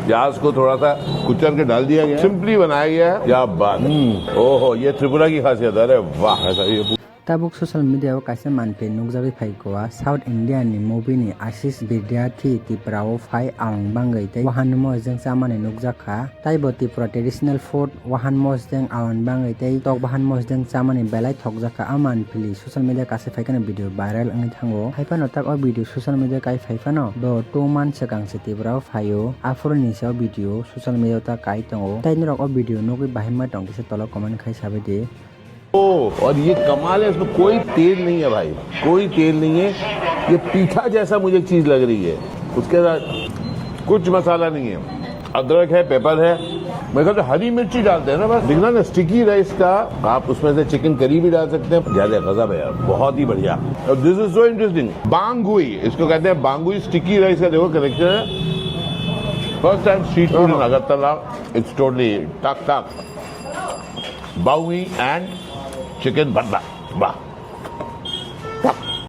प्याज को थोड़ा सा कुचल के डाल दिया गया, सिंपली बनाया गया है। क्या बात। ओहो, ये त्रिपुरा की खासियत है। अरे वाह, ऐसा ये tabuk social media o kaisa manpe nukjagui phaikoa South India ni movie ni Ashish Vidyarthi Tripura o phai ang bangai tei wahan moj jeng chamani nukjakha taibo Tripura traditional food wahan moj jeng awan bangai tei tok wahan moj jeng chamani belai thokjaka aman pili social media kase phaikana video viral angi thango haifano tak o video social media kai phaifano do 2 months sakangse Tripura o phaio afro ni sa video social media ta kai tongo tai norok o video nugui bahima tong kise tolo comment khai sabe de। और ये कमाल है, इसमें कोई तेल नहीं है भाई, कोई तेल नहीं है। ये पीठा जैसा मुझे एक चीज लग रही है। उसके साथ कुछ मसाला नहीं है, अदरक है, पेपर है, मेरे ख्याल से हरी मिर्ची डालते हैं ना बस। दिखना ना स्टिकी राइस का, आप उसमें से चिकन करी भी डाल सकते हैं। ज्यादा गजब है यार, बहुत ही बढ़िया। और दिस इज सो इंटरेस्टिंग, बांगुई इसको कहते हैं, बांगुई स्टिकी राइस का देखो कलेक्शन है। First time street food in Agartala, it's totally टक टक बाउई एंड चिकन भरता। वाह,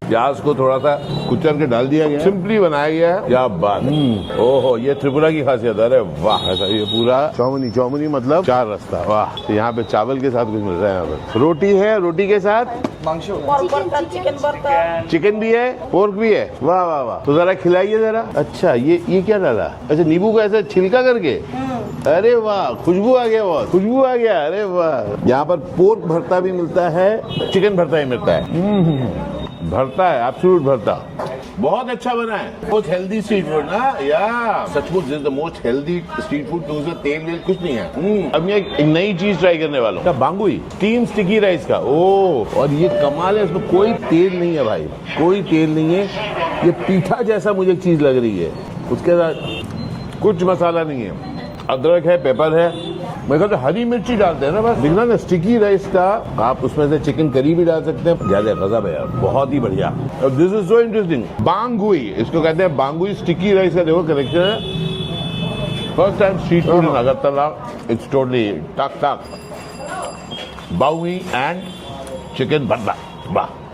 प्याज को थोड़ा सा कुचल के डाल दिया गया, सिंपली बनाया गया है। क्या बात। ओहो, ये त्रिपुरा की खासियत है। अरे वाह, ऐसा ये पूरा चौमनी, चौमनी मतलब चार रास्ता। वाह, तो यहाँ पे चावल के साथ कुछ मिल रहा है। यहाँ पे रोटी है, रोटी के साथ चिकन भी है, पोर्क भी है। वाह वाह वाह, तो जरा खिलाइए जरा। अच्छा, ये क्या डाला? अच्छा, नींबू को ऐसे छिलका करके। अरे वाह, खुशबू आ गया, बहुत खुशबू आ गया। अरे वाह, यहाँ पर पोर्क भरता भी मिलता है, चिकन भरता ही मिलता है। भरता है, एब्सोल्यूट भरता, बहुत अच्छा बना है। मोस्ट हेल्दी स्ट्रीट फूड ना यार, सचमुच this is the most healthy street food. तो उसमें तेल वेल कुछ नहीं है। अब मैं एक नई चीज ट्राई करने वाला हूँ, बांगुई स्टीम स्टिकी राइस का। ओ, और ये कमाल है, इसमें कोई तेल नहीं है भाई, कोई तेल नहीं है। ये पीठा जैसा मुझे एक चीज लग रही है। उसके साथ कुछ मसाला नहीं है, अदरक है, पेपर है, मेरे ख्याल से हरी मिर्ची डालते हैं ना बस। दिखना ना स्टिकी राइस का, आप उसमें से चिकन करी भी डाल सकते हैं। ज्यादा गजब है यार, बहुत ही बढ़िया। और दिस इज सो इंटरेस्टिंग, बांगुई इसको कहते हैं, बांगुई स्टिकी राइस का देखो कलेक्शन है। First time street food in Agartala, it's totally टक टक बाउई एंड चिकन भरता। वाह।